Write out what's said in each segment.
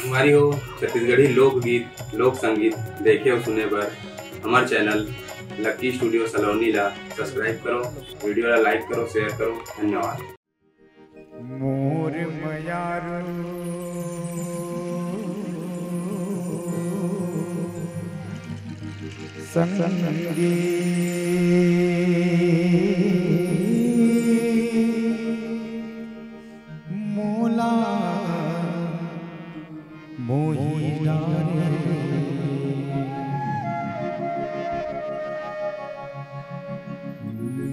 हमारी हो छत्तीसगढ़ी लोकगीत लोक संगीत देखे और सुने पर हमारे चैनल लकी स्टूडियो सलोनी ला सब्सक्राइब करो, वीडियो ला लाइक करो, शेयर करो। धन्यवाद। मोर मयारू संगी मोला मोही डारे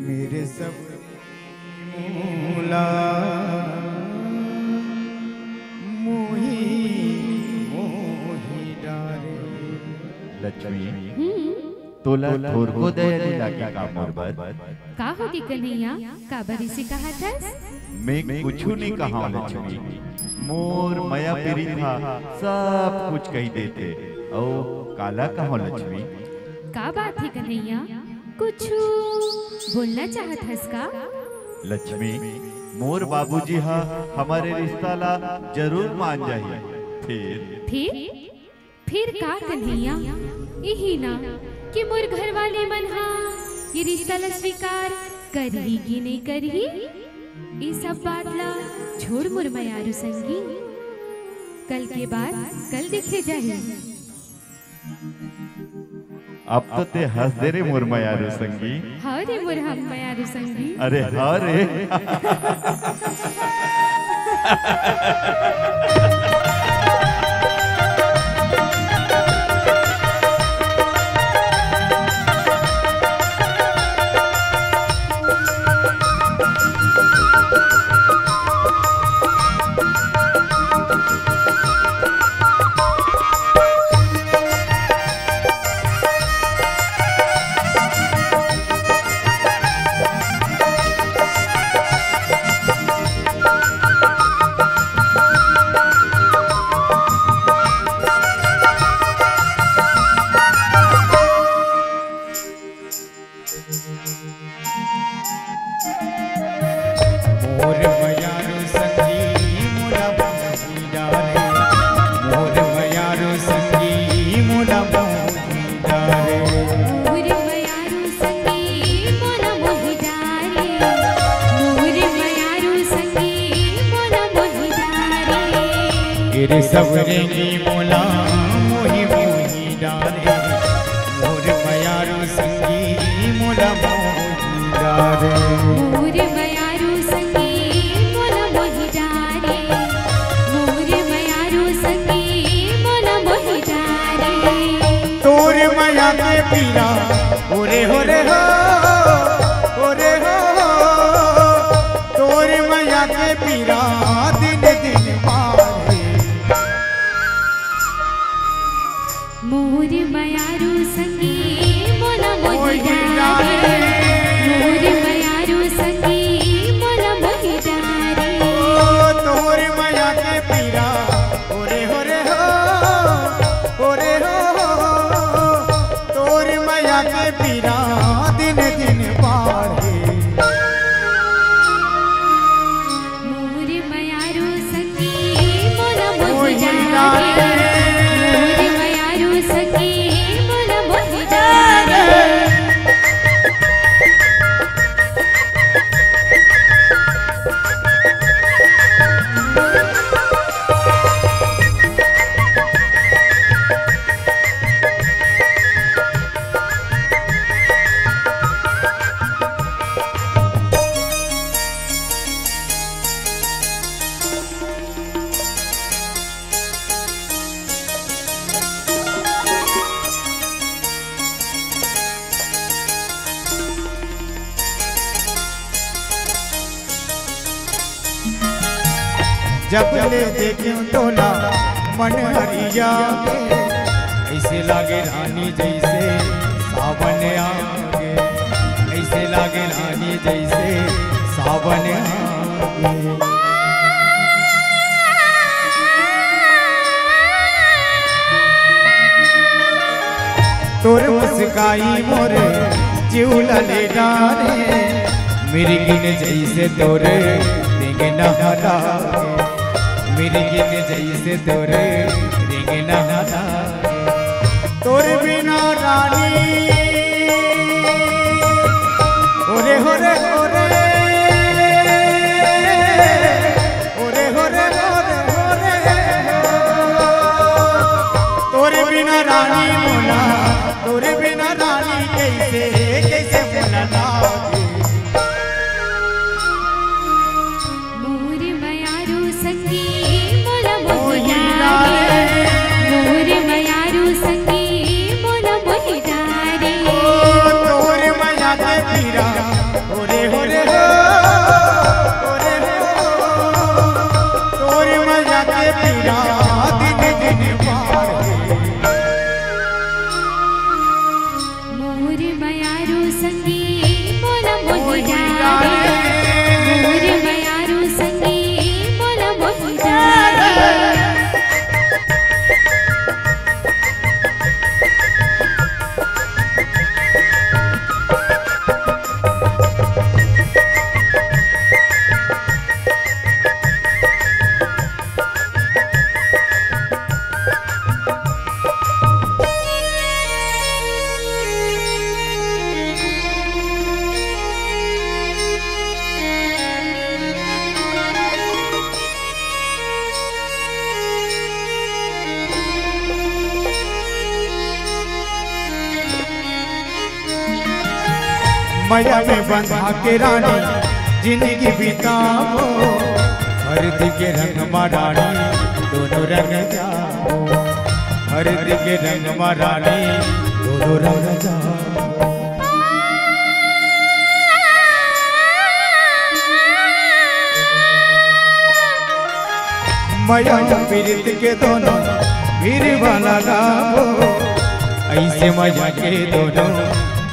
मेरे सब मोला मोही मोही डारे। लक्ष्मी तोला थोर को दया लागे का मोरबर का होगी कन्हैया, का बरी से कहा था? मैं कुछ नहीं कहा लक्ष्मी, मोर मया पेरी था सब कुछ कही देते। ओ काला कहो लक्ष्मी, का बात है कन्हैया, कुछ बोलना चाहत हस का? लक्ष्मी मोर बाबूजी हा हमारे रिश्ता ला जरूर मान जाही। फिर का कन्हैया, यही ना कि मोर घर वाले मन हा ये रिश्ता ला स्वीकार करही कि नहीं करही, ये सब बात ला छोड़ मोर मयारू संगी, कल के बाद कल देखे जाही। अब तो ते हंस दे रे मोर मयारू संगी। हाँ रे मोर हम मयारू संगी। अरे हाँ रे मोर मयारू संगी मोला मोही डारे, मोर मयारू संगी मोला मोही डारे, मोर मयारू संगी मोला मोही डारे, मोर मयारू संगी मोला मोही डारे। तेरे सवरेंगी मोला मोही मोही डारे, मोर मयारू संगी मोला मोही डारे। मोर मयारू संगी मोला मोही डारे, मोर मयारू संगी मोला मोही डारे। तोर माया के पीरा ओरे होरे हो, ओरे हो, तोर माया के पीरा दिन दिन मारे। मोर मयारू संगी मोला मोही डारे, मोर मयारू संगी मोला मोही डारे। ओ तोर माया के पीरा ओरे होरे हो, ओरे हो, तोर माया के पीरा दिन दिन बाढ़े। मोर मयारू संगी मोला मोही मोही डारे, डारे। मोर मयारू संगी मोला मोही डारे। जब ले देखूं तोला मन हरिया, ऐसे लागे रानी जैसे सावन आगे, ऐसे लागे रानी जैसे सावन आगे। तोर मुस्काई मोरे जिउला ले डारे, मेरी गिन जैसे तोरे दिंग नहरा, मिर्गिन जैसे तोरे रिंग नहाना तोरे बिना रानी ओरे होरे होरे ओरे होरे होरे होरे तोरे बिना रानी मोला तोरे बिना रानी कैसे कैसे मोला लागे मोर मयारू संगी मोला मोहि डारे मोर मयारू संगी मोला मोहि डारे तोरे मया के पीरा ओरे होरे हो ओरे हो तोरे मया के पीरा दिन दिन पारे मोर मयारू संगी मोला मोहि डारे मोर मयारू संगी मोला मोहि डारे मया में बंधा के रानी जिंदगी बिताओ हरद के रंग रानी दोनों रंग जाओ हरद के रंग रानी दोनों रंग जाओ मया पीरित के दोनों वीर वाला गाओ ऐसे मजा के दोनों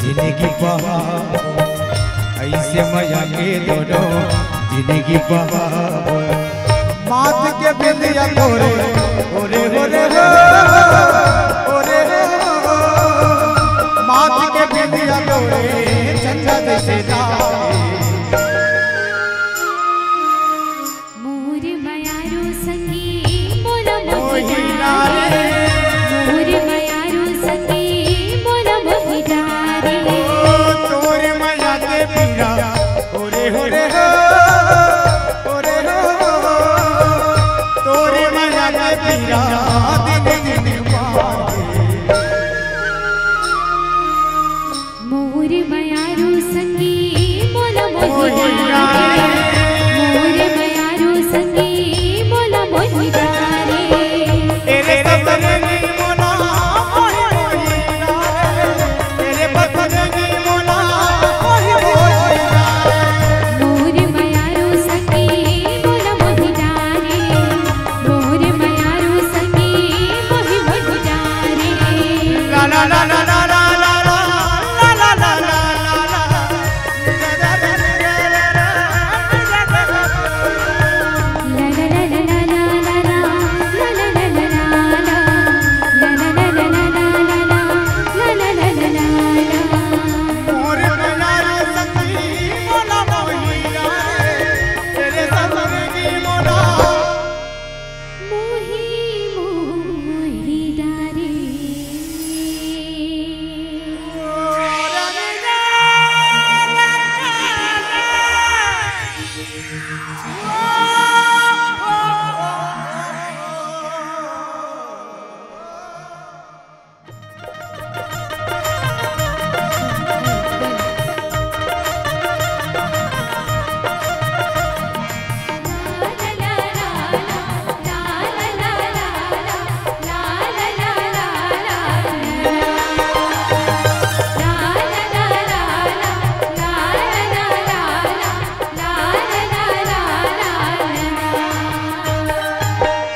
जिंदगी बहाओ ऐसे मजा के दोनों जिंदगी बहाओ माथ के बिंदिया तोरे ओरे ओरे हो ओरे हो माथ के बिंदिया तोरे चंदा जैसे लागे मोर मयारू संगी मोला मोहि मोहि डारे डारे मोर मयारू संगी मोला मोहि डारे तोरे मया के पीरा ओरे ओरे हो ओरे हो तोरे मया के पीरा दिन दिन पारे मोर मयारू संगी मोला मोहि मोहि डारे डारे मोर मयारू संगी मोला मोहि डारे तेरे सपने मोला मोहि मोहि डारे तेरे सपने मोला मोहि मोहि डारे मोर मयारू संगी मोला मोहि डारे मोर मयारू संगी मोहि मोहि डारे ला ला ला ला ला ला ला ला ला ला मोरे मयारू संगी मोला मोहि डारे तेरे सपने मोला मोहि मोहि डारे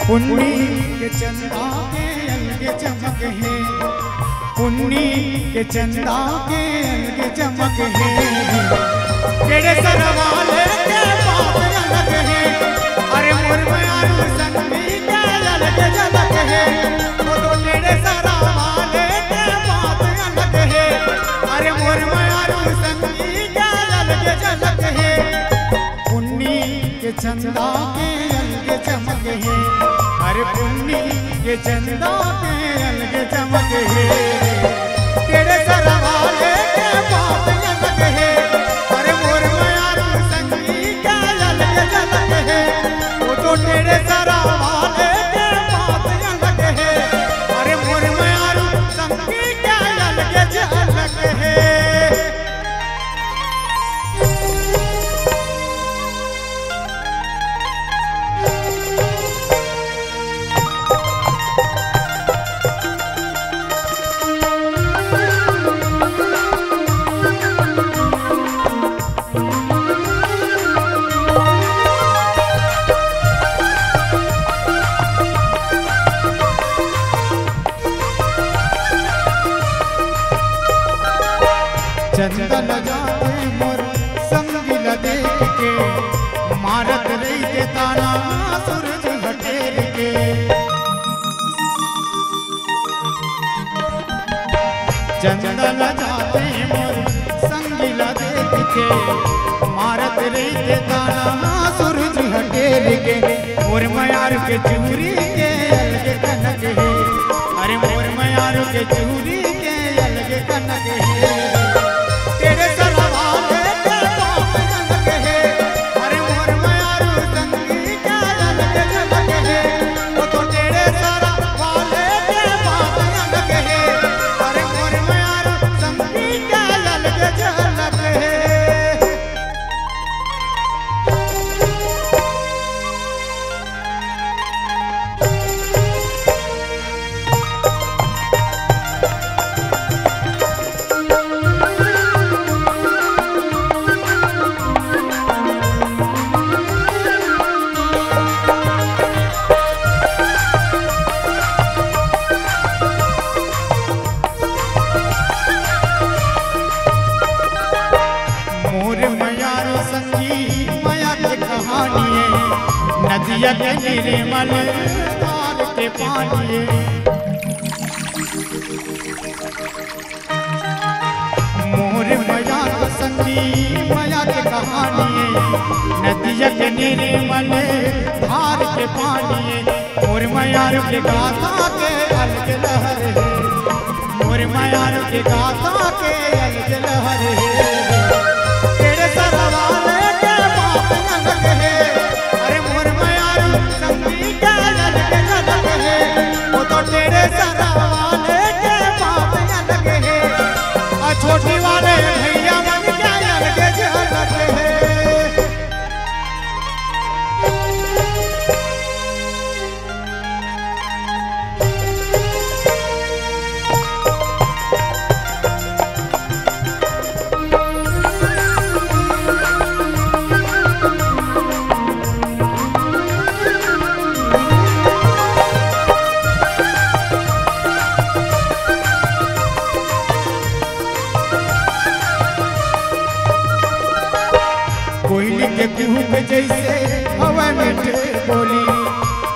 पुन्नी के चंदा के अलगे चमक है पुन्नी के चंदा के अलगे चमक है तेरे सरवाले के बात अलग है अरे मुरमयारू संगी के अलगे झलक है वो तो तेरे सरवाले के बात अलग है अरे मुरमयारू संगी के अलगे झलक है पुन्नी के चंदा के अलगे चमक है। अरे पुन्नी के चंदा के अलग चमक है, तेरे सरवाले के बात अलग है। अरे मोर मयारू संगी के अलग झलक है, वो तो तेरे सरवाले के बात अलग है। अरे मोर मयारू संगी के अलग झलक है। चंदन जाते मोर संगिला देख के, मारत रही के ताना सूरज हटेर के। चंदन जाते मोर संगिला देख के, मारत रही के ताना सूरज हटेर के। मोर मयार के चूरी के अलग कनक है, अरे मोर मयार के चूरी के अलग कनक है। तेरे सरवाले के बाप अलग है, अरे मोर मयारू संगी के अलग झलक है, वो तो तेरे सरवाले के बाप अलग है। अरे मोर मयारू संगी के अलग झलक है। मोर मयारू संगी माया के कहानी, नदिया के निर्मल तार के पानी। मोर मयारू संगी माया के कहानी, नदिया के निर्मल धार के पानी। मोर मयारू के गाथा के अलग लहर है, मोर मयारू के गाथा के अलग लहर है। तेरे सरवाले के बाप अलग है, अरे मोर मयारू संगी के अलग झलक है, वो तो तेरे सरवाले के बाप अलग है। और छोटी वाले भैया मन के अलग झलक है। कोयली के कूक जैसे हवा मीठे बोली,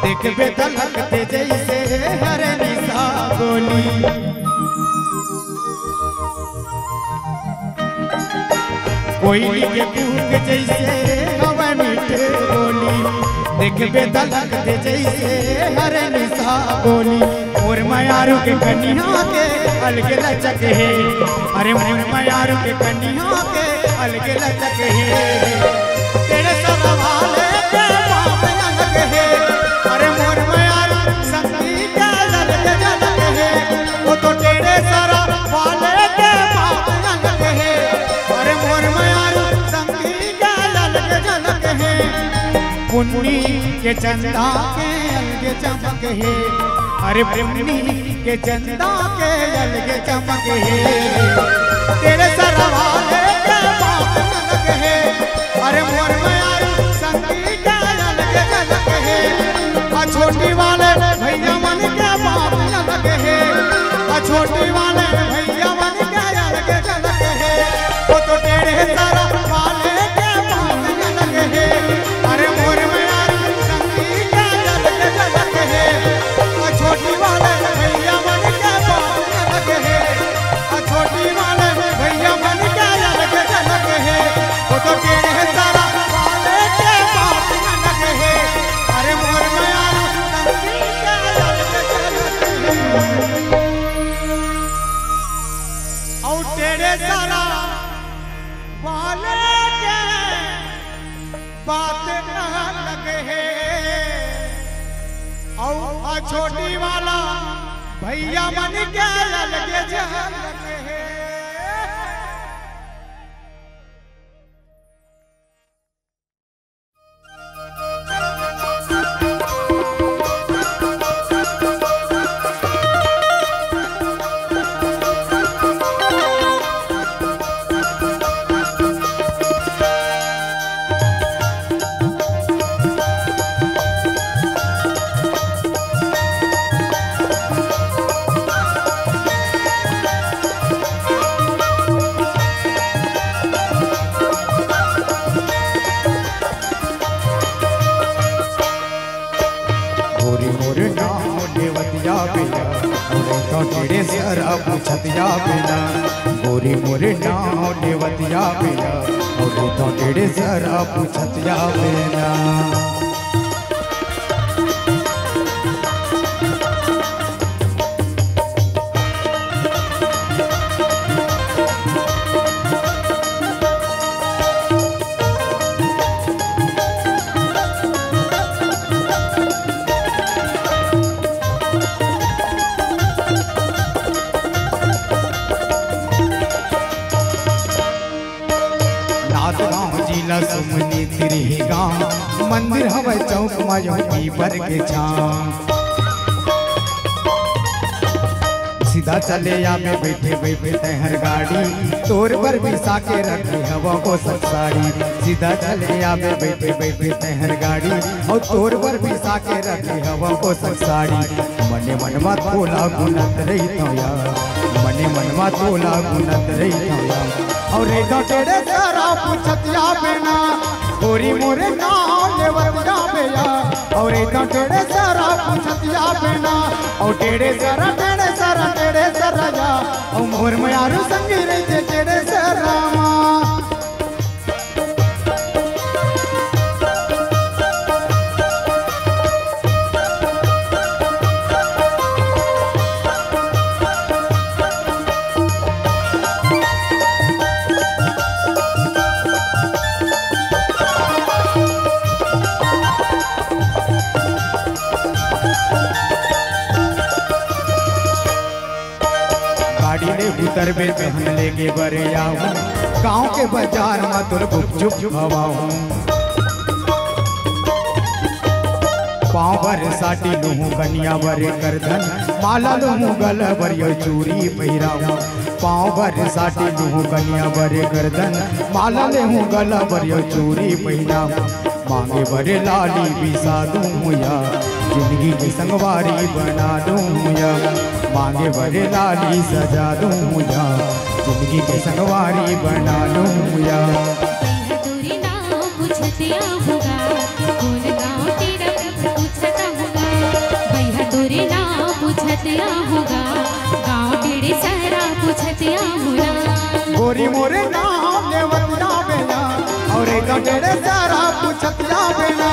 देखबे तलकते जैसे हरे निशा बोली। कोयली के कूक जैसे हवा मीठे बोली, देखबे तलकते जैसे हरे निशा बोली। मोर मयारू के कन्या के अलग लचक है, अरे मोर मयारू के कन्या के अलग लचक है। तेरे सरवाले के बाप अलग है, अरे मोर मयारू संगी के अलग झलक है, वो तो तेरे सरवाले के बाप अलग है। अरे मोर मयारू संगी के अलग झलक है, पुन्नी के चंदा के अलग चमक है। अरे पुन्नी के चंदा के अलग चमक है, तेरे सरवाले के बाप अलग है। अरे मोर मयारू संगी के अलग झलक है, और छोटी वाले भैया मन के बाप अलग है, और छोटी वाले भैया मन के अलग झलक है, वो तो तेरे सरवाले के बाप अलग है। अरे मोर मयारू संगी के अलग झलक है, और छोटी वाले भैया मन के बाप अलग है, और छोटी वाले भैया मन के अलग झलक है, वो तो तेरे सरवाले के बाप अलग है। अरे मोर मयारू और छोटी वाला भैया मन के अलगे झलक है। तेरे सरा पूछतिया बिना गोरी मोरे नाव देवतिया बिना और तो तेरे सरा पूछतिया बिना। सुमनी तिरही गाँव मंदिर हवा चौक मायो पीपर के छाँव सीधा चले या में बैठे बैठे तहर गाड़ी तोर पर बिसा के रखी हवा को साड़ी। सीधा चले या में बैठे बैठे तहर गाड़ी और तोर पर बिसा के रखी हवा को साड़ी। मने मनवा तोला गुनत रही तो यार मने मनवा तोला गुनत रही तो यार। और तेरे सरा पूछतिया बिना गोरी मोरे नाव देवतिया बिना और तेरे सरा पूछतिया बिना और तेरे सरा जा और मोर में यारू संगी रही तेरे सरा उतरबे तहन लेके बरे आऊं गाँव के बाजार में तोर गुपचुप खवाऊं। पाँव भर साटी लूँ कन्या भरे करधन माला लूँ गल भरियो चूड़ी पहिराऊं। पाँव भर साटी लूँ कन्या भरे करधन माला लूँ गल भरियो चूड़ी पहिराऊं। मांगे भरे लाली बिसा दूँ या जिंदगी की संगवारी बना दूँ या मांगे भरे लाली सजा दूँ या जिंदगी की संगवारी बना लूँ या। दूरी ना पूछतिया होगा कौन गाँव तेरा पूछता होगा भैया दूरी ना पूछतिया होगा गाँव तेरे सारा पूछतिया होगा। गोरी मोरे नाम देवतिया बिना और तेरे सारा पूछतिया बिना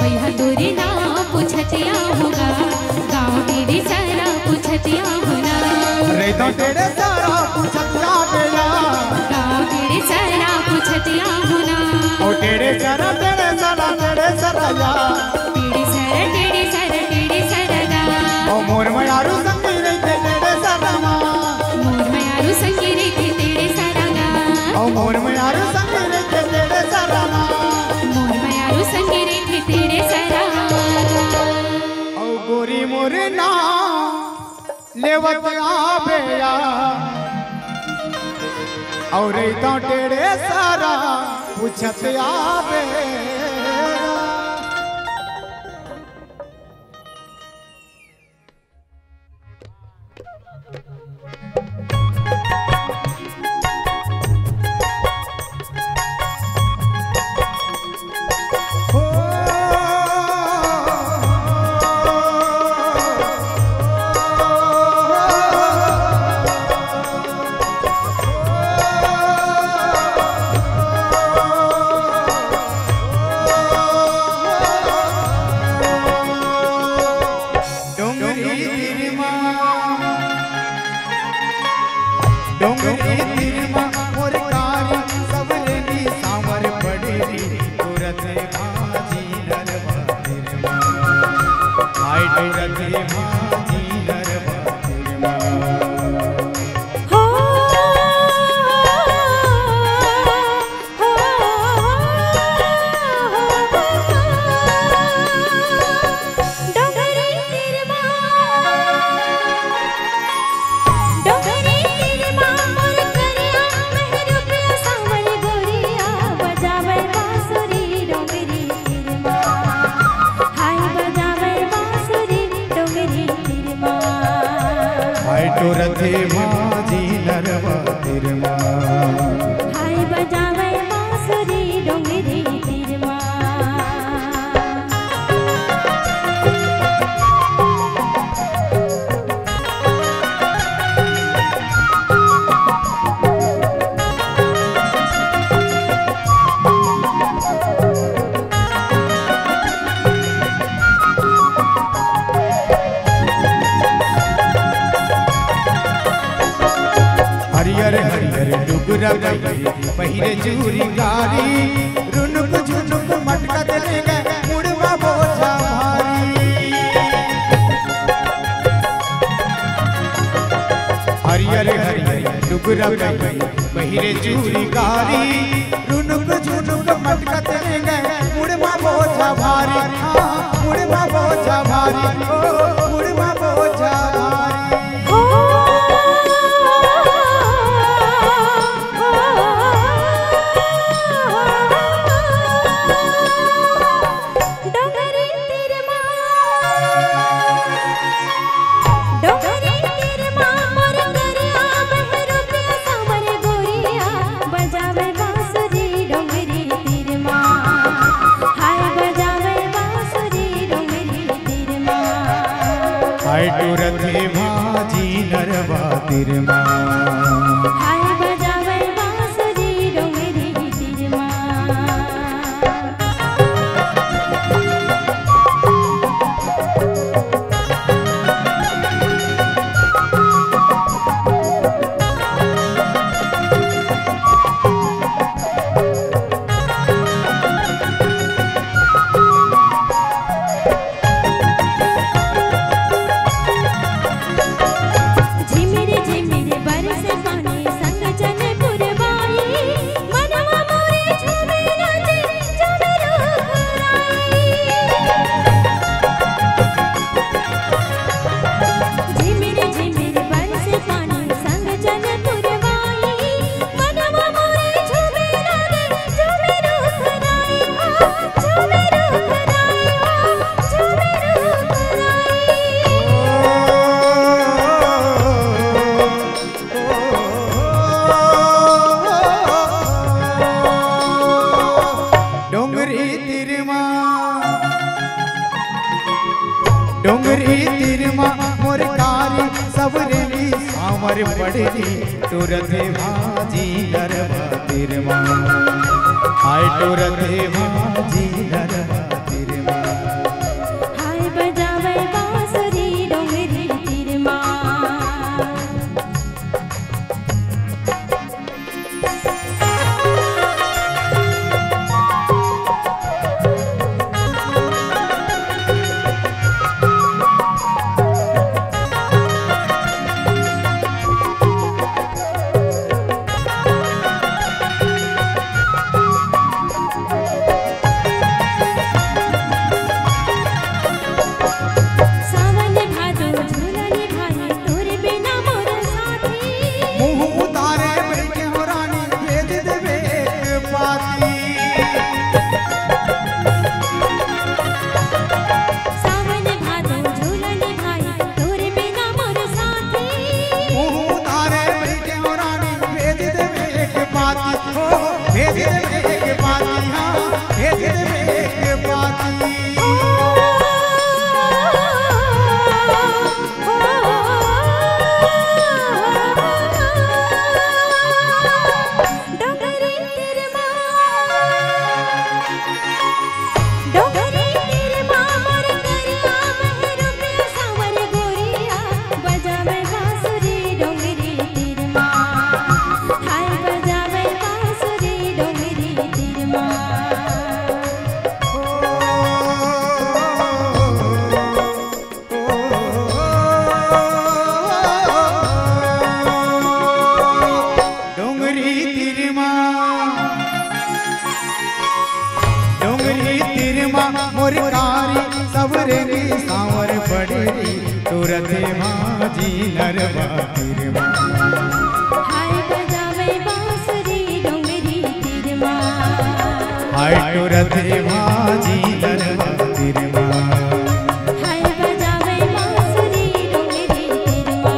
भैया दूरी ना पूछतिया होगा गाँव तेरे सारा पूछतिया होगा। रे तो तेरे सारा पूछतिया बिना गाँव तेरे सारा पूछतिया होना और तेरे सारा जा तेरे सारा जा और मोर में यारू संगी रही तेरे सारा मोर में यारू संगी रही तेरे सारा गा और मोर में यारू संगी रही तेरे सारा मोर में यारू संगी रही तेरे सारा और गोरी मोरे ना लेवतिया भैया और तो तेरे सारा पूछतिया भैया। हाय रथे भाजी नरवा तिरमा हो डोंगरी तिरमा मोर करिया मेहरू प्रिय सावल गोरिया बजावे बांसुरी डोंगरी तिरमा हाय बजावे बांसुरी डोंगरी तिरमा हाय तो रथे भाजी नरवा तिरमा हाय बजावे बांसुरी डोंगरी तिरमा हरियर हरियर डुगरा पहिरे चूरी गारी रुनुक झुनुक मटका चले गए मुड़वा बोझा भारी हरियर हरियर डुगरा पहिरे चूरी गारी रुनुक झुनुक मटका चले गए मुड़वा बोझा भारी मुड़वा बोझा भारी मुड़वा बोझा भारी डोंगरी तिरमा मोर करिया मेहरू प्रिय सावल गोरिया बजावे बांसुरी डोंगरी तिरमा हाय बजावे बांसुरी डोंगरी तिरमा हाय तो रथे भाजी नरवा तिरमा हाय बजावे बांसुरी डोंगरी तिरमा झिमिर झिमिर बरसे पानी संग चले पुरवाई मनवा मोरे झूमे नाचे झूमे रुखराई झिमिर झिमिर बरसे पानी संग चले पुरवाई मनवा मोरे झूमे नाचे झूमे रुखराई झूमे रुखराई झूमे डोंगरी तिरमा डोंगरी तिरमा मोर कारी सबरेली सावर पड़ली तुरथे भाजी नरवा तिरमा हाय तुरथे भाजी नरवा तिरमा हाय बजावे बांसुरी डोंगरी तिरमा सावन भादो झूलनी भाई तोर बिना मोर साथी मुंह उतारे बैठे हो रानी भेज देवे पाती सावन भादो झूलनी भाई पड़ेरी तुरते भाजी नरवा तिरमा। हाय बजावे बांसुरी डोंगरी तिरमा। हाय तुरते भाजी नरवा तिरमा। हाय बजावे बांसुरी डोंगरी तिरमा।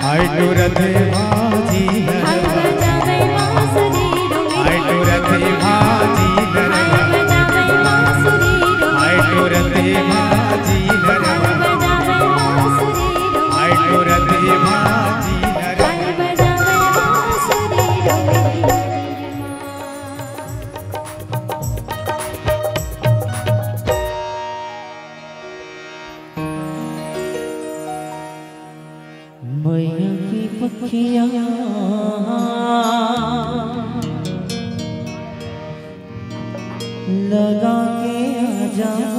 हाय तुरते भाजी हाय नरवा। बजावे बांसुरी डोंगरी हाय तुरते भाजी नरवा। हाय बजावे बांसुरी हाय तुरते भाजी नरवा। हाय बजावे बांसुरी हाय तुरते भाजी नरवा। हाय बजावे बांसुरी डोंगरी मैया की पखिया लगा के आ जाओ।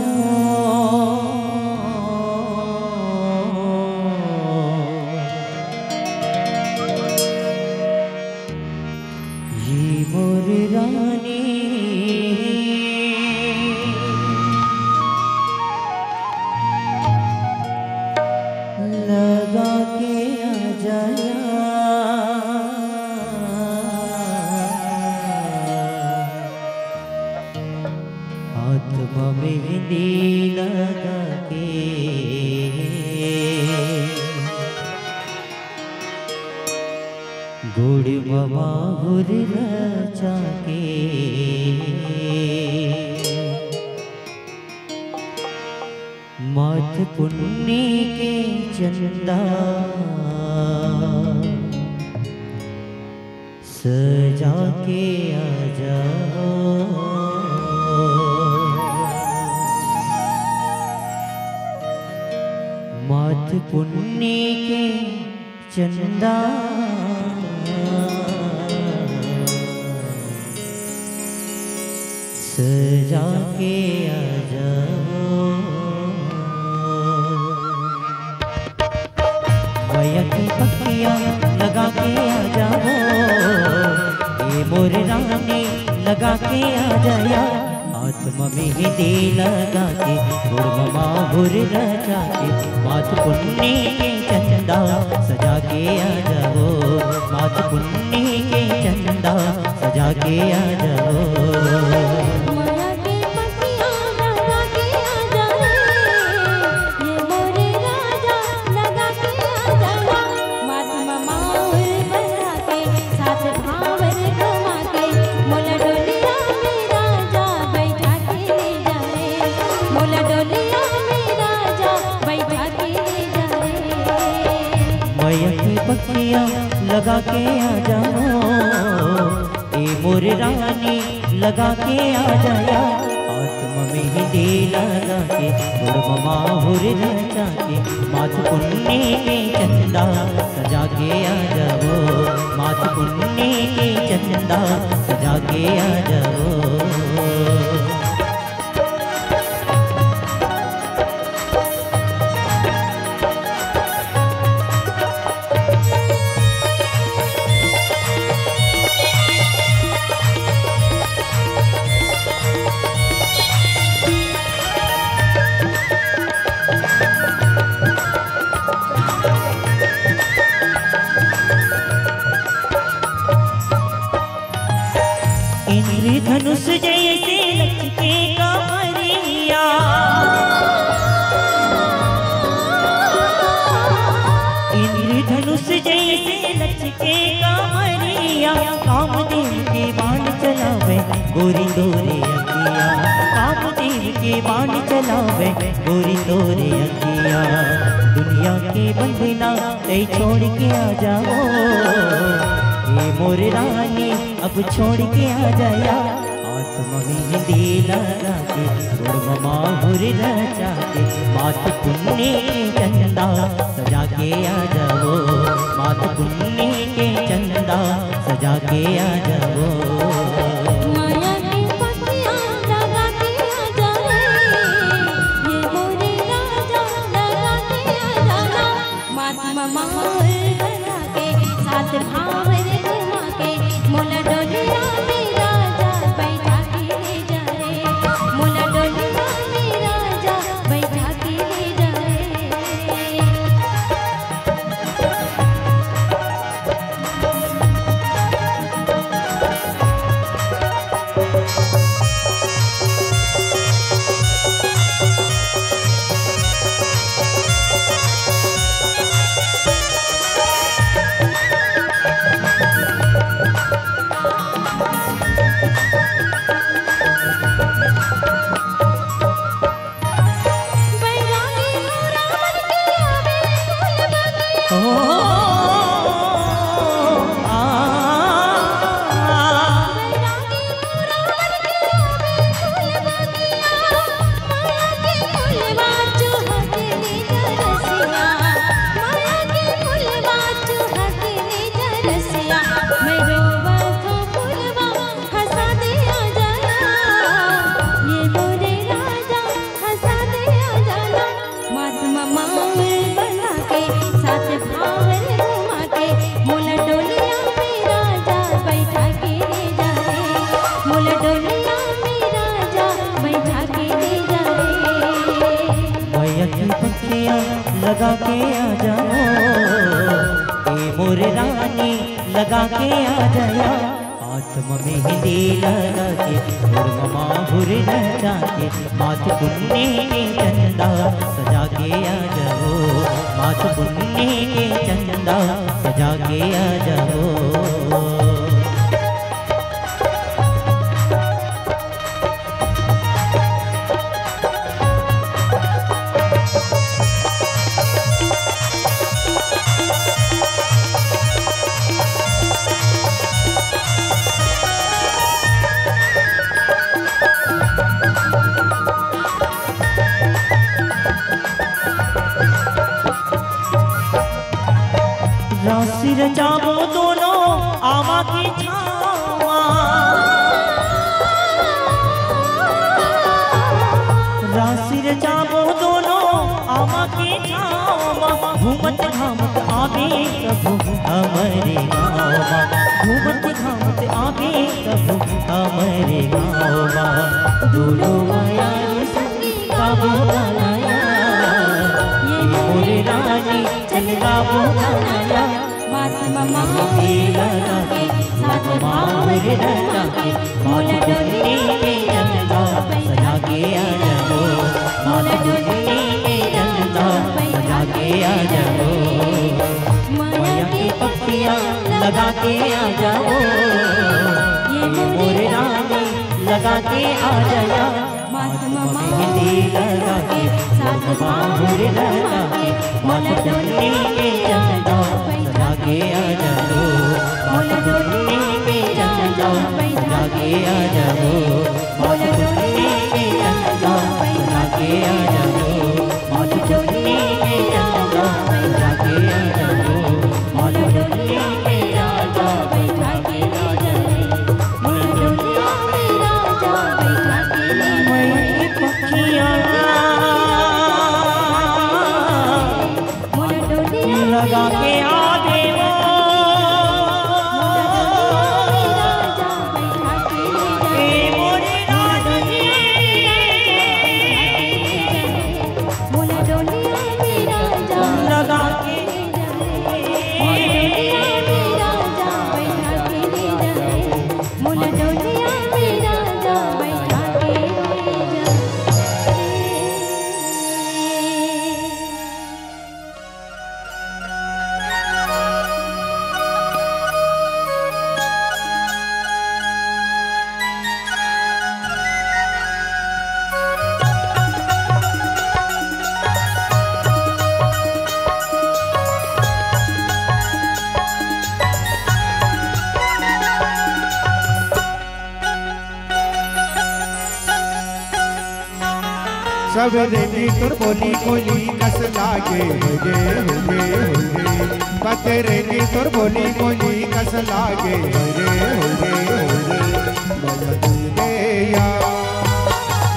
ये मोर रानी लगा के आ जाया। आत्मा मेहंदी लगा के गुड़ माहुर रचा के माथ पुन्नी के चंदा सजा के आ जाओ। माथ पुन्नी के चंदा सजा के आ जाओ। मैया की पखिया लगा के आ जाओ। ये मोर रानी लगा के आ जाया। आत्मा मेहंदी लगा के गुड़ माहुर रचा के माथ पुन्नी के चंदा सजा के आ जाओ। माथ पुन्नी के चंदा सजा के आ जाओ। माया के पखिया लगा के आ जाए। ये मोरे राजा लगा के आ जाए। माथ माहुर बना के साथ भावर घुमा के मोला डोलिया में राजा बैठा के ले जाए। मोला डोलिया में राजा बैठा के ले जाए। मैया की पखिया लगा के आ जाओ। ए मोर रानी लगा के आ जाया। आत्मा मेहंदी लगा के गुड़ माहुर रचा के माथ पुन्नी के चंदा सजा के आ जाओ। माथ पुन्नी के चंदा सजा के आ जाओ। इंद्रधनुष जैसे लचके कमरिया। इंद्रधनुष जैसे लचके कमरिया। कामदेव के बाण चलावे गोरी तोरे अखिया। कामदेव के बाण चलावे गोरी तोरे अखिया। दुनिया के बंधना ते छोड़ के आ जाओ। ये मोर रानी अब छोड़ के आ जाया। आत्मा मेहंदी लगा के गुड़ माहुर रचा के माथ पुन्नी के चंदा सजा के आ जाओ। माथ पुन्नी के चंदा सजा के आ जाओ। माया की पखिया लगा के आ जाए। ये मोरे राजा लगा के आ जाना। माथ माहुर बना के साथ भावर घुमा के मोला डोलिया में राजा बैठा के ले जाए। मोला डोलिया में राजा बैठा के ले जाए। मामार बना के साथ भावर घुमा के मोला डोलिया में राजा बैठा के ले जा रे मोला डोलिया में राजा बैठा के ले जा रे मैया की पखियाँ लगा के आ जाओ ए मोरे रानी लगा के आ जाया आत्म में हिंदी लगा के और ममा भुर नचा के माथ पुन्ने के चंदा सजा के आ जाओ माथ पुन्ने के चंदा सजा के आ जाओ राशि रचावो दोनों आमा की छावा राशि रचावो दोनों आमा की छावा घूमत घामत आवे प्रभु हमारे गाँव घूमत घामत आवे प्रभु हमारे गाँव दोनों माया संगी गावो गाया ये मोरे रानी चल गावो गाया माथ ममा लगा के साथ भावर रचा के मोला डोली के चंदा सजा के आ जाओ मोला डोली के चंदा सजा के आ जाओ माया की पखियाँ लगा के आ जाओ ये मोरे रानी लगा के आ जाया माथ ममा हिंदी लगा के साथ बाहुर लगा के मोला डोली के चंदा सजा के आ जाओ मोला डोली के चंदा सजा के आ जाओ मोला डोली के चंदा सजा के आ जाओ मोला डोली के चंदा सजा के आ जाओ मोला डोली के राजा बैठा के आ जाओ मोला डोलिया में राजा बैठा के ले मैं पखियाँ मोला डोलिया लगा के आ देवो राजा बैठा के ले ए मोरे रानी मोला डोलिया में राजा लगा के मोला डोलिया में राजा बैठा के ले जा सवेरे की तुर बोली कोली कस लागे होगे होगे होगे पतेरे की तुर बोली कोली कस लागे होगे होगे होगे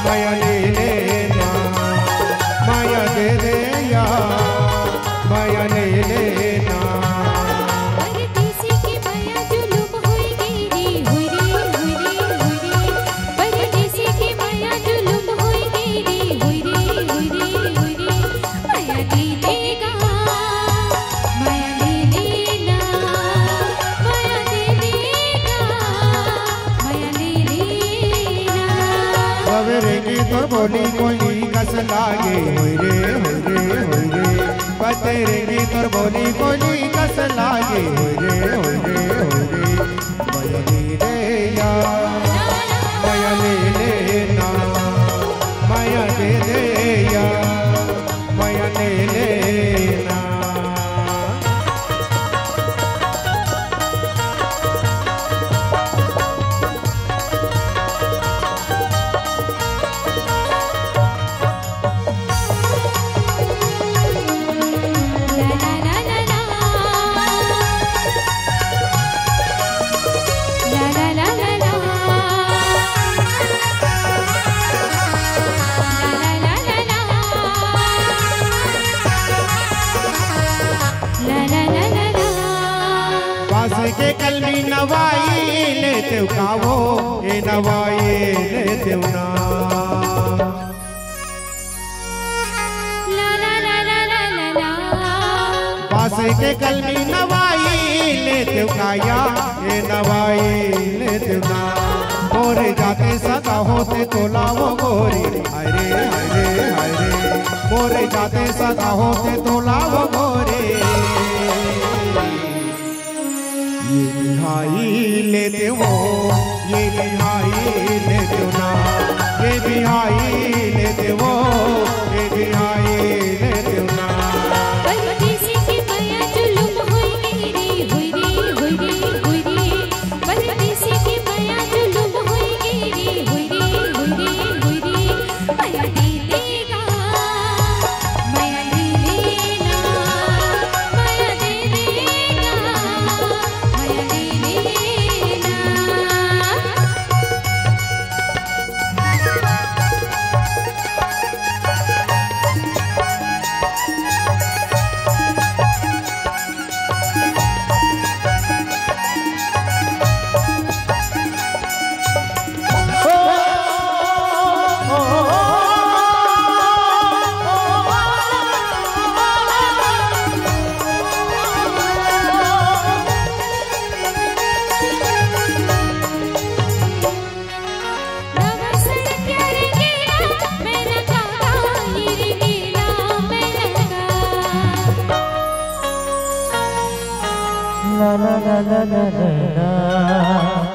माया ले लेना माया दे दे या माया ले लेना परदेसी की माया जुलुम होई गिरी हुई रे परदेसी की माया जुलुम होई गिरी हुई रे माया दे देगा माया ले लेना माया दे देगा माया ले लेना सवेरे की तुर बोली कोली कस लागे होगे पतेरे की तुर बोली कोली कस लागे होगे माया ले ले या माया ले लेना माया दे दे या माया ले लेना ला ला ला ला ला नवाई लेते कावो ए नवाई लेते ना ला ला ला ला ला ला ला पास के कलमी नवाई लेते काया ए नवाई लेते ना मोरे जाते सदा होते तो लावो गोरी हरे हरे हरे मोरे जाते सदा होते तो लावो गोरी ये बिहाई लेते हो ये बिहाई लेते हो ना ये बिहाई लेते हो ये बिहाई लेते हो ना परदेसी की माया जुलुम होई रे होई रे परदेसी की माया जुलुम होई रे होई रे माया दे देगा माया ले लेना माया दे देगा माया ले लेना ला ला ला ला ला ला ला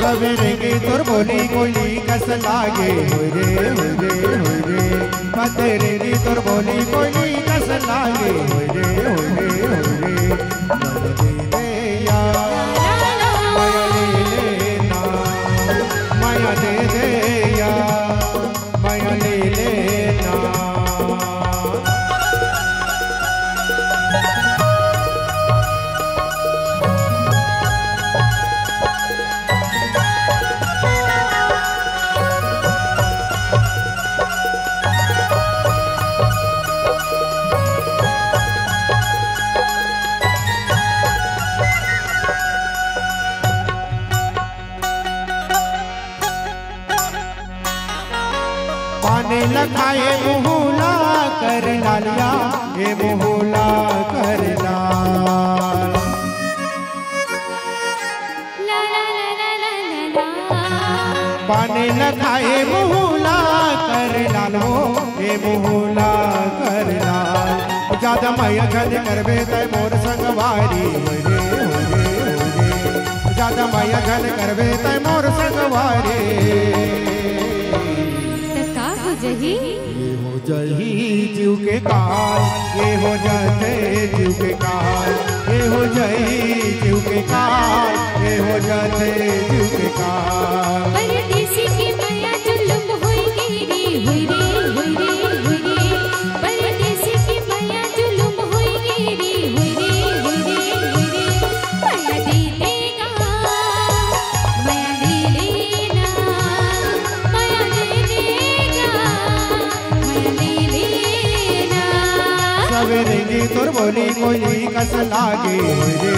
सवेरे के तोर बोली कोई कस लागे हो रे पतेरे की तोर बोली कोई कस लागे हो रे माया दे दे या माया ले लेना पाने लगाए मुहूला कर लालिया ये मुहूला कर लाल पाने लगाए मुहूला कर लालो ये मुहूला कर लाल ज्यादा माया घन करबे तय मोर संगवारी ज्यादा माया घन करबे तय मोर संगवारी जही ये हो जही जीव के काल ये हो जाते जीव के काल ये हो जही जीव के काल ये हो जाते जीव के काल परदेसी की माया जुलुम होई रे परदेसी की माया जुलुम होई रे माया दे देगा माया ले लेना माया दे देगा माया ले लेना सवेरे की तोर बोली कोई कस लागे हो रे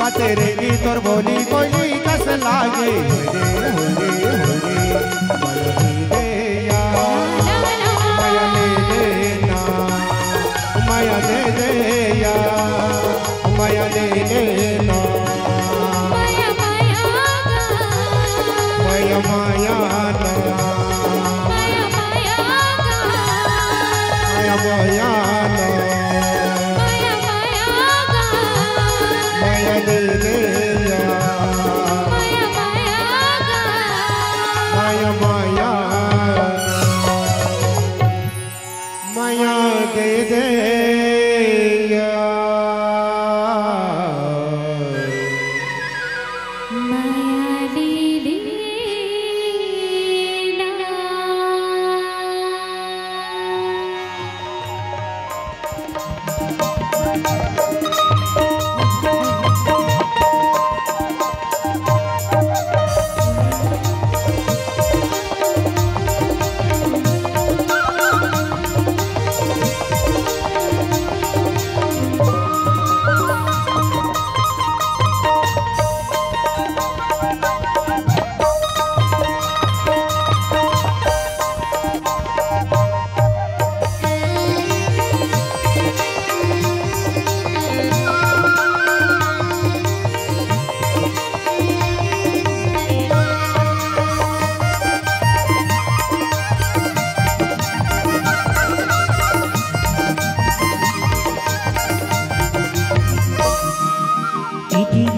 पतेरे की तोर बोली कोई कस लागे हो रे माया ले लेना माया दे दे या माया ले लेना माया माया माया माया ना माया माया माया माया ना माया माया माया दे दे या माया माया माया माया माया दे दे या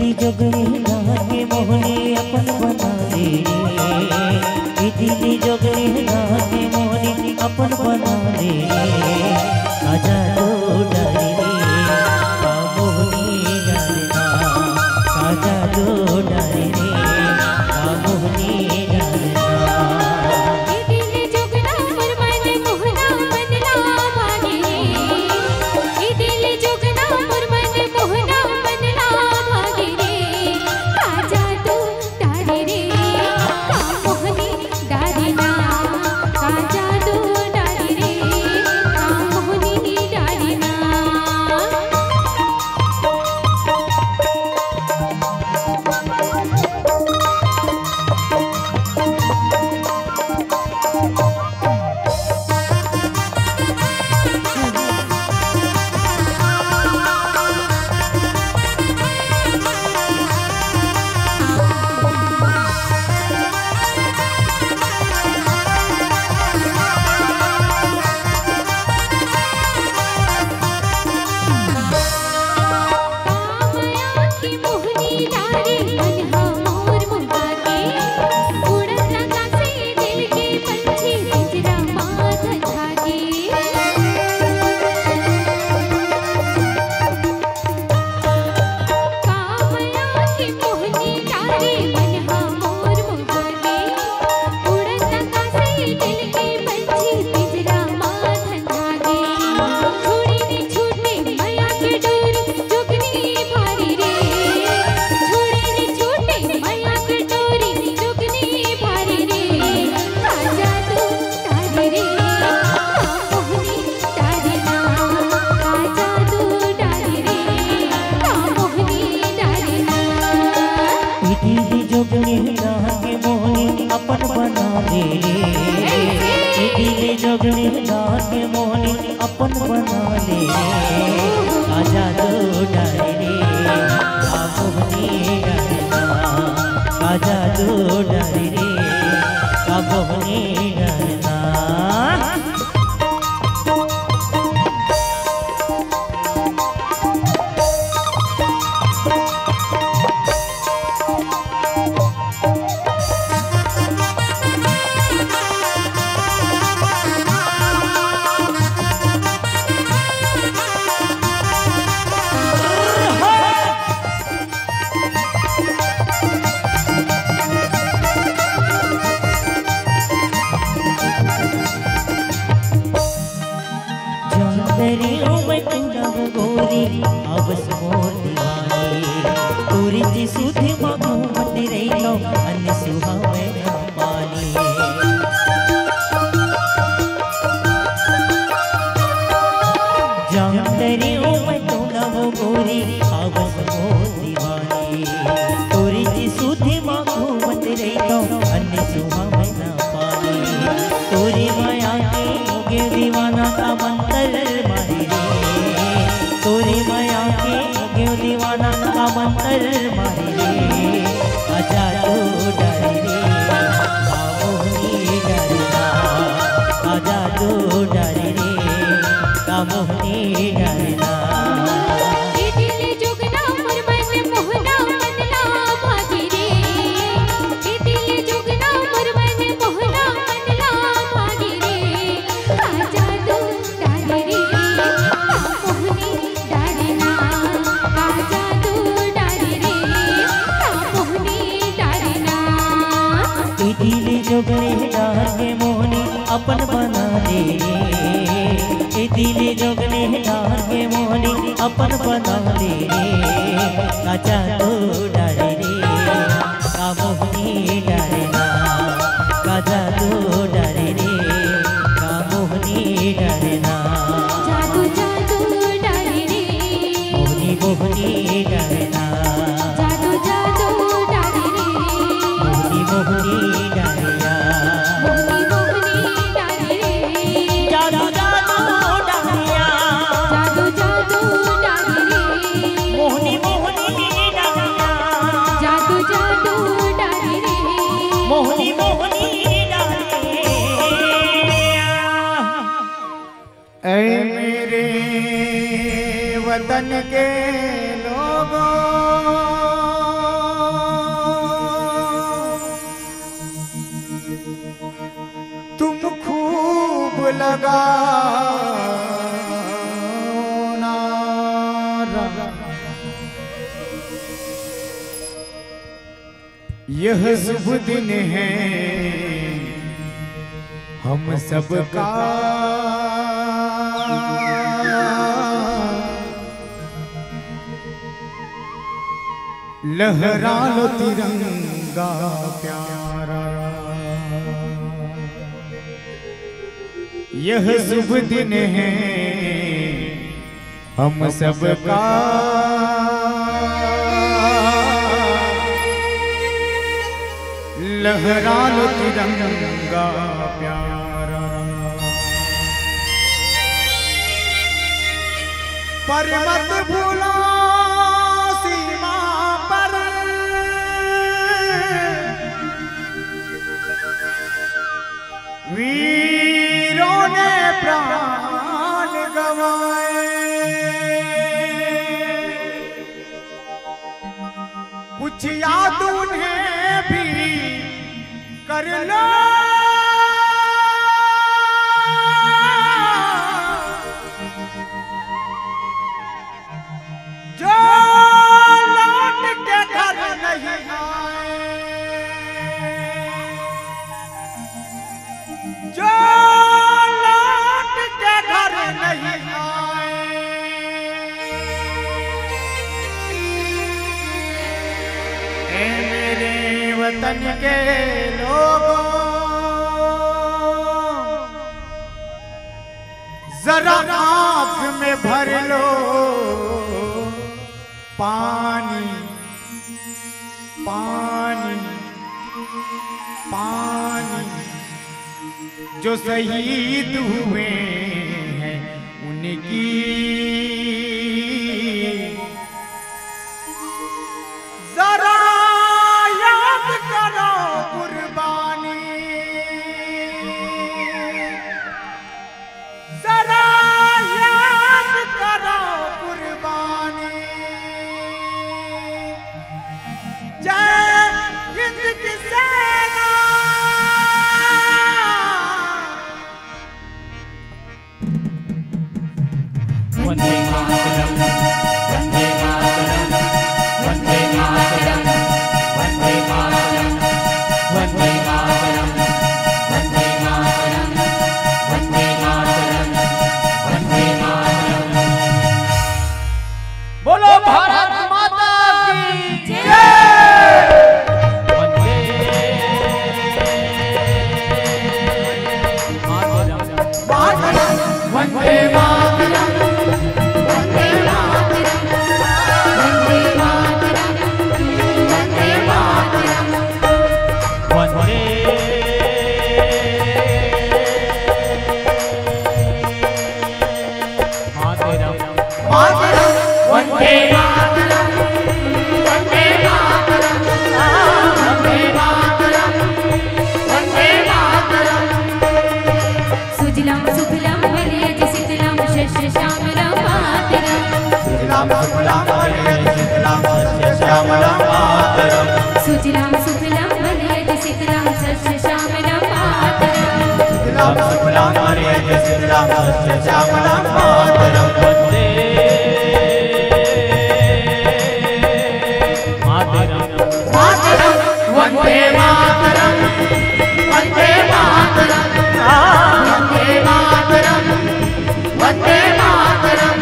दिली जोगनी लागे मोहनी अपन बना दे रे दिली जोगनी लागे मोहनी अपन बना दे आजा तो डाली रे का मोहनी डालना आजा तो डाली रे का मोहनी डालना अपन बना दे दिली जोगनी लागे मोहनी अपन बना दे आजा तो डाली रे का मोहनी डालना आजा तो डाली रे का मोहनी डालना गोरी अवस मोर दीवानी तोरी जी सुधे मगो मत रही अन्य सुहावे पानी जानदरी ओ मैं तो नव गोरी अवस मोर दीवानी तोरी जी सुधे मगो मत रही अन्य सुहावे पानी तोरी माया के मोगे दीवाना का मंत्र मारी तोरे माया के क्यों दीवाना का मंत्र मारी रे आजा तो डाली रे का मोहनी डालना आजा तो डाली रे का मोहनी डालना जोगनी लागे मोहनी अपन बना दे रे दिली जोगनी लागे मोहनी अपन बना दे रे आजा तो डाली रे का मोहनी डालना आजा तो डाली रे का मोहनी डालना जादू जादू डाली रे मोहनी मोहनी डालना जादू जादू डाली रे मोहनी मोहनी डालना मोहनी मोहनी डाली रे जादू जादू डालिया जादू जादू डाली रे मोहनी मोहनी डालिया जादू जादू डाली रे मोहनी मोहनी डालिया ऐ मेरे वतन के लोगों लगा यह शुभ दिन है हम सबका, लहरा लो तिरंगा प्यारा। यह शुभ दिन है हम सबका, लहरा लो तिरंगा प्यारा। पर मत भूलो सीमा पर वीरों ने प्राण गंवाए, कुछ याद उन्हें भी कर लो, जो लौट के घर नहीं आए, जो लौट के घर नहीं आए। ऐ मेरे वतन के लोगों, जरा आँख में भर लो पानी पानी पानी, जो शहीद हुए हैं उनकी जरा याद करो कुर्बानी, जरा याद करो कुर्बानी। जय हिंद की सेना, वंदे मातरम, वंदे मातरम, वंदे मातरम, वंदे मातरम, वंदे मातरम, वंदे मातरम, वंदे मातरम, वंदे मातरम। बोलो भारत माता की जय। वंदे मातरम, वंदे मातरम, वंदे मातरम, वंदे मातरम, वंदे मातरम, वंदे मातरम, मातरम, वंदे मातरम, वंदे मातरम, वंदे मातरम, वंदे मातरम। सुजलाम सुफलाम भले शीतलाम शस्य श्यामलाम मातरम, सुजलाम सुफलाम भले शीतलाम शस्य श्यामलाम मातरम, सुजलाम सुफलाम भले शीतलाम शस्य श्यामलाम मातरम, सुजलाम सुफलाम भले शीतलाम शस्य श्यामलाम मातरम। वंदे मातरम, मातरम, वंदे मातरम, वंदे मातरम, वंदे मातरम, वंदे मातरम।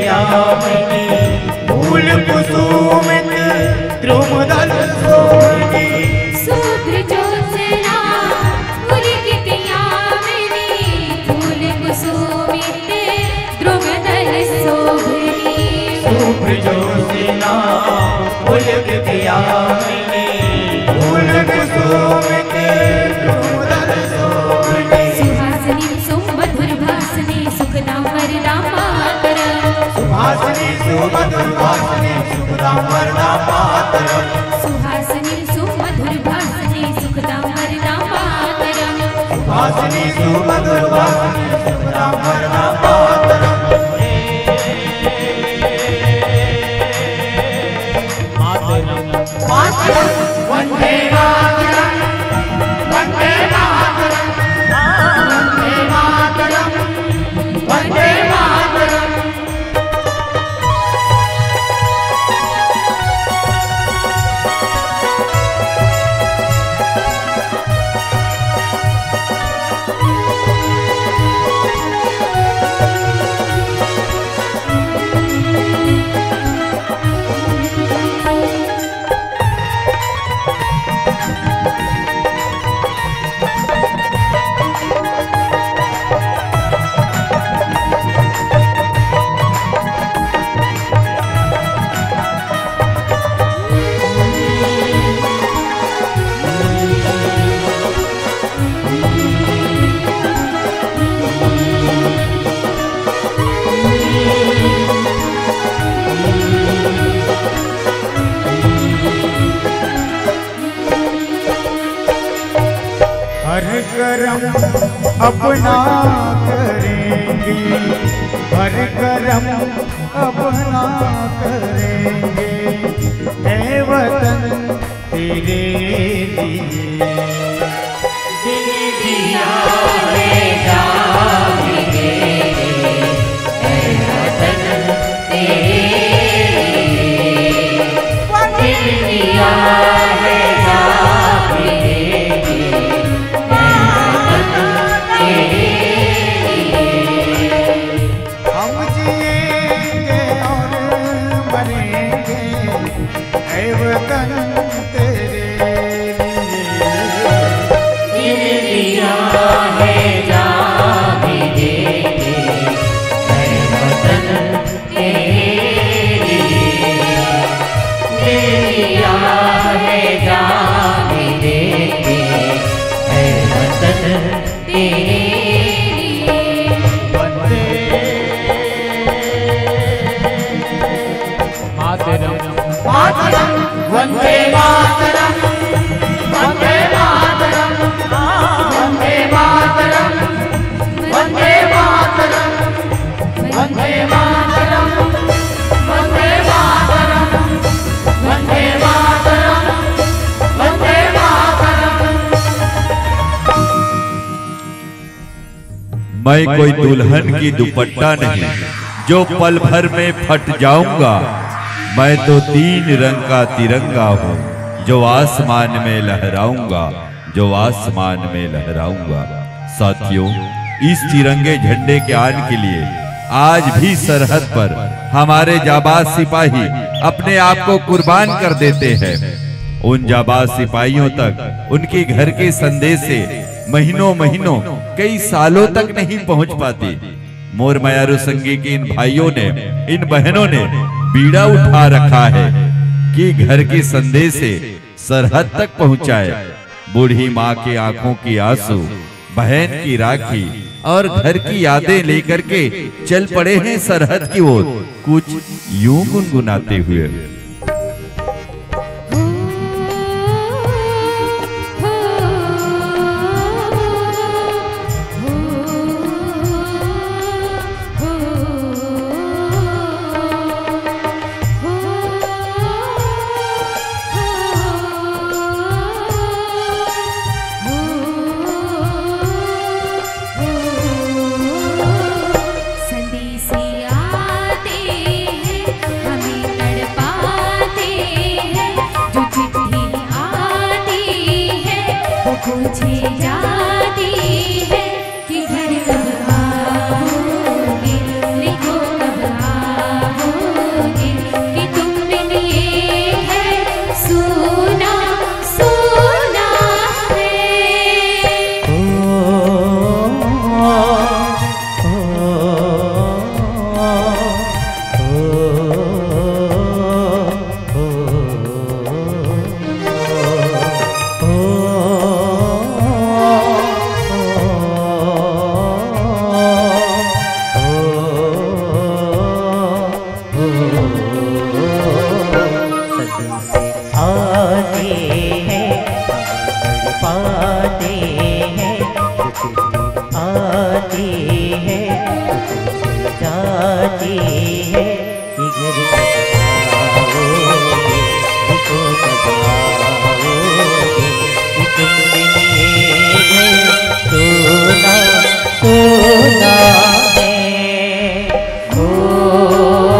यामिनी फूल कुसुमित द्रुमदल सोनी सूत्र ज्योत्सना फूल की यामिनी फूल कुसुमित फूल बिटिया मैंने फूल कुसुम के सुंदर सोने सुहासिनी सुमधुर भासनी सुखदाम वरदाम मातरम सुहासिनी सुमधुर भासनी सुखदाम वरदाम मातरम सुहासिनी सुमधुर भासनी सुखदाम वरदाम मातरम सुहासिनी सुमधुर भासनी सुखदाम वरदाम मातरम वंदे मातरम वंदे मातरम वंदे मातरम वंदे मातरम हर करम अपना करेंगे हर करम अपना करेंगे ऐ वतन तेरे लिए दिल दिया है जाएंगे ऐ वतन तेरे दिल दिया है हम जिएंगे और मरेंगे ऐ वतन तेरे लिए दिल दिया है जान भी देंगे ऐ वतन तेरे दिल दिया है जान भी देंगे ऐ वतन तेरे मातरम वंदे मातरम वंदे मातरम वंदे मातरम वंदे मातरम वंदे मातरम वंदे मातरम वंदे मातरम वंदे मातरम। मैं कोई दुल्हन की दुपट्टा नहीं जो पल भर में फट जाऊंगा। मैं तो 3 रंग का तिरंगा हूँ जो आसमान में लहराऊंगा, जो आसमान में लहराऊंगा। साथियों, इस तिरंगे झंडे के आन के लिए आज भी सरहद पर हमारे जाबाज सिपाही अपने आप को कुर्बान कर देते हैं। उन जाबाज सिपाहियों तक उनके घर के संदेशे महीनों महीनों कई सालों तक नहीं पहुंच पाती। मोर मयारू संगी के इन भाइयों ने, इन बहनों ने बीड़ा उठा रखा है कि घर के संदेशे सरहद तक पहुंचाए। बूढ़ी माँ के आंखों की आंसू, बहन की राखी और घर की यादें लेकर के चल पड़े हैं सरहद की ओर, कुछ यूं गुनगुनाते हुए। संदेशे आते हैं हमें तड़पाते हैं आते हैं पाते हैं आते हैं जाते हैं घर तुम सोना सोना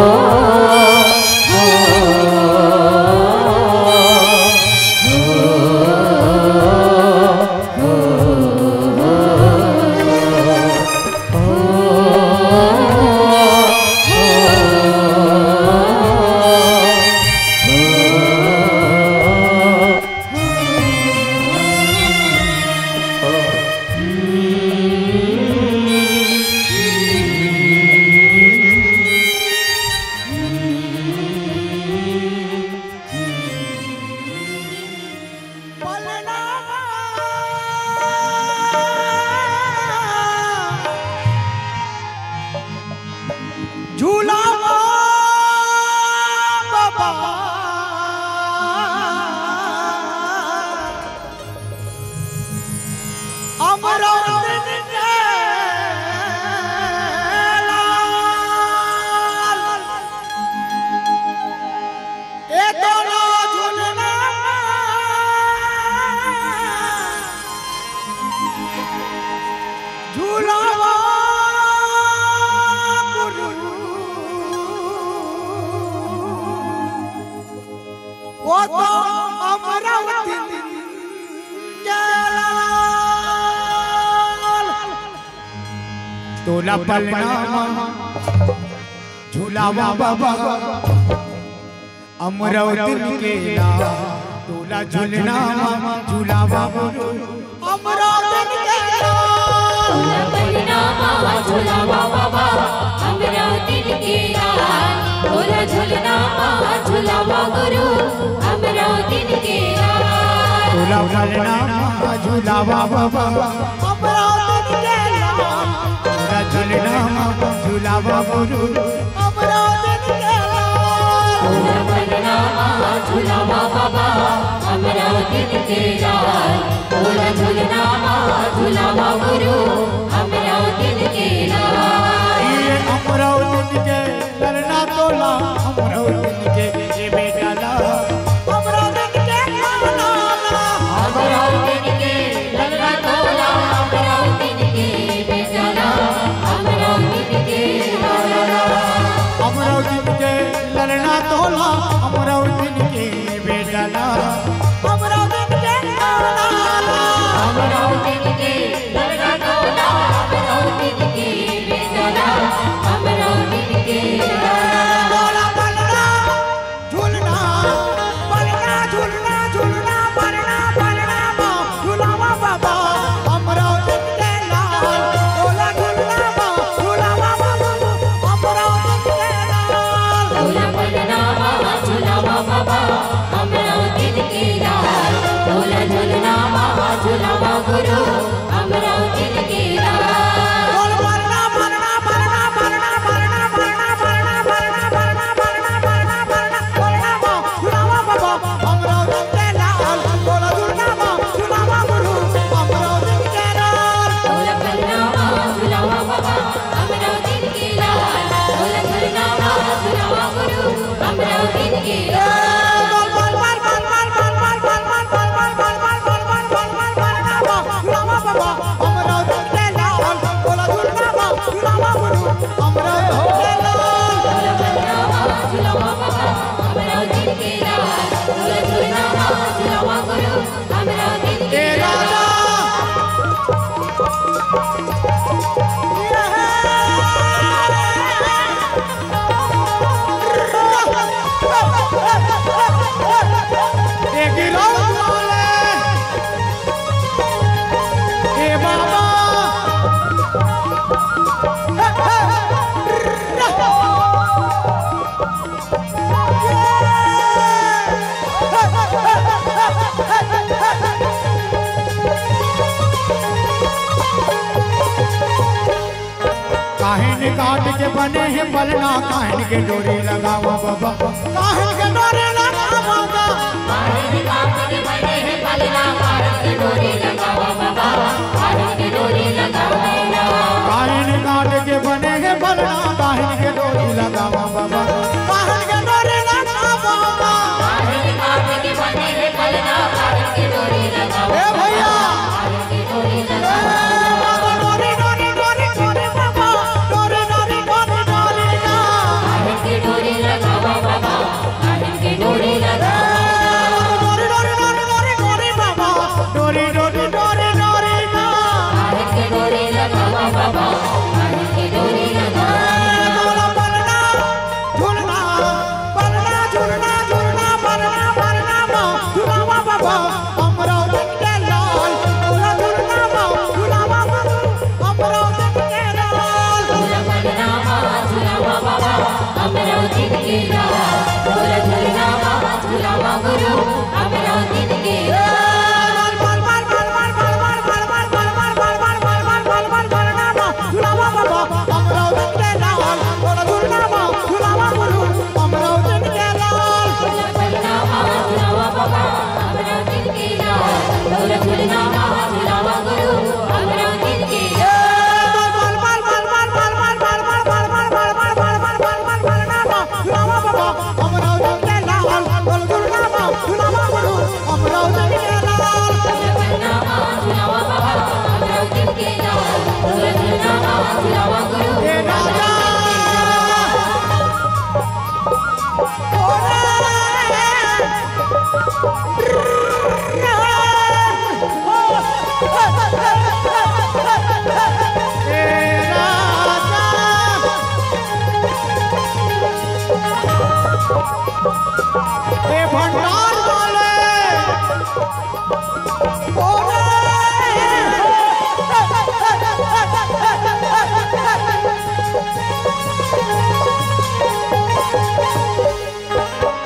तोला पलनामा झूलावा बाबा अमरावती के तोला झूलनामा झूलावा अमरावती के तोला पलनामा झूलावा बाबा अमरावती के तोला झूलनामा झूलावा गुरु अमरावती के तोला पलनामा झूलावा बाबा अमरावती के झूलनामा झूलावा गुरु अमरावती के तोला पलनामा झूलावा बाबा अमरावती के तोला झूलनामा झूलावा गुरु अमरावती के अमरावती के ललना तोला अमरावती के ये बेटा ला अमरावती के अमरावती के ललना तोला अमरावती के बेटा ला अमरावती के अमरावती के ललना तोला अमरावती के बेटा ला अमरावती के अमरावती के ललना तोला अमरावती के बेटा ला अमरावती के तोला पलना झूलना पलना झूलना झूलना पलना पलना झूलावा बाबा अमरावती के लाल तोला झूलना झूलावा बाबा अमरावती के लाल तोला पलनामा झूलावा बाबा अमरावती के तोला झूलनामा झूलावा गुरु अमरावती के तोला पलना पलना पलना पलना पलना पलना पलना पलना पलना पलना पलना पलना झूलावा बाबा अमरावती के लाल तोला झूलना झूलावा गुरु अमरावती के लाल तोला पलनामा झूलावा बाबा अमरावती के तोला झूलनामा झूलावा गुरु अमरावती के तोला पलनामा झूलावा बाबा अमरावती के तोला झूलनामा झूलावा गुरु अमरावती के काहिन काट के बने हैं पलना काहिन के डोरी लगावा बाबा काहिन के डोरी लगावा बाबा अमरावती के लाल बोला झूलना बाबा झूलावा गुरु अमरावती के लाल बोला बलरामा झूलावा बाबा अमरावती के लाल बोला झूलना बाबा झूलावा गुरु अमरावती के लाल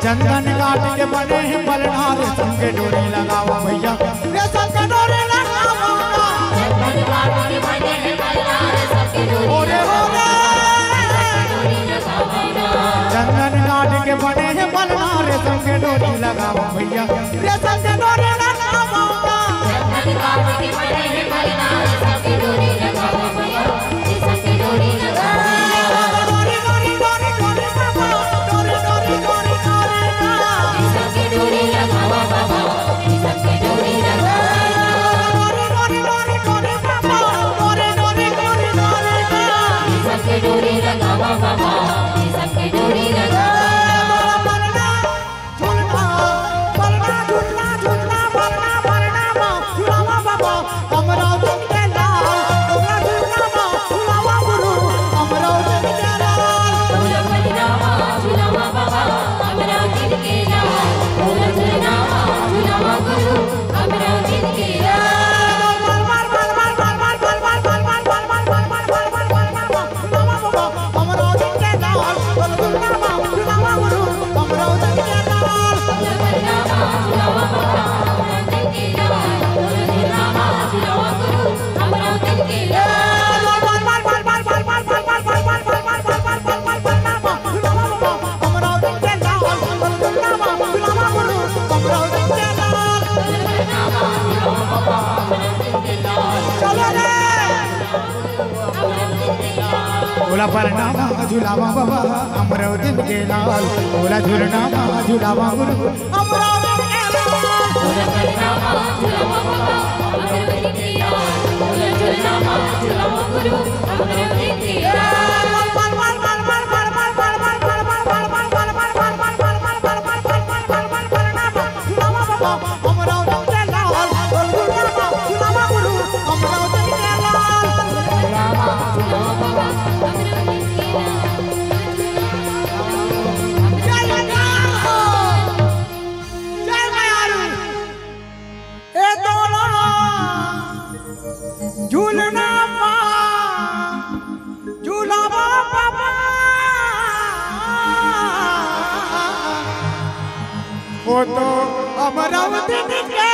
चंदन काट के बने हैं बलना रेशम के डोरी लगाओ भैया रेशम के डोरी लगाओ चंदन काट के बने हैं बलना रेशम के डोरी चंदन काट के बने हैं बलना रेशम के डोरी लगाओ भैया रेशम के डोरी लगाओ चंदन काट के बने हैं बलना रेशम के डोरी लगाओ भैया रेशम के डोरी लगाओ डोरी लगावा बाबा सबके डोरी लगा बलना झूलना बलना झूलना झूलना बलना बलना झूलावा बाबा अमरावती के लाल बोला झूलना झूलावा गुरु अमरावती के लाल बोला बलरामा झूलावा बाबा अमरावती के लाल बोला झूलना झूलावा गुरु अमरावती के लाल बोला बलना झूलावा बाबा अमरावती के लाल बोला झूलना झूलावा गुरु अमरावती के लाल बोला बलरामा झूलावा बाबा अमरावती के लाल बोला झूलना झूलावा गुरु अमरावती के लाल झूलना झूलावा बाबा वो तो अमरावती के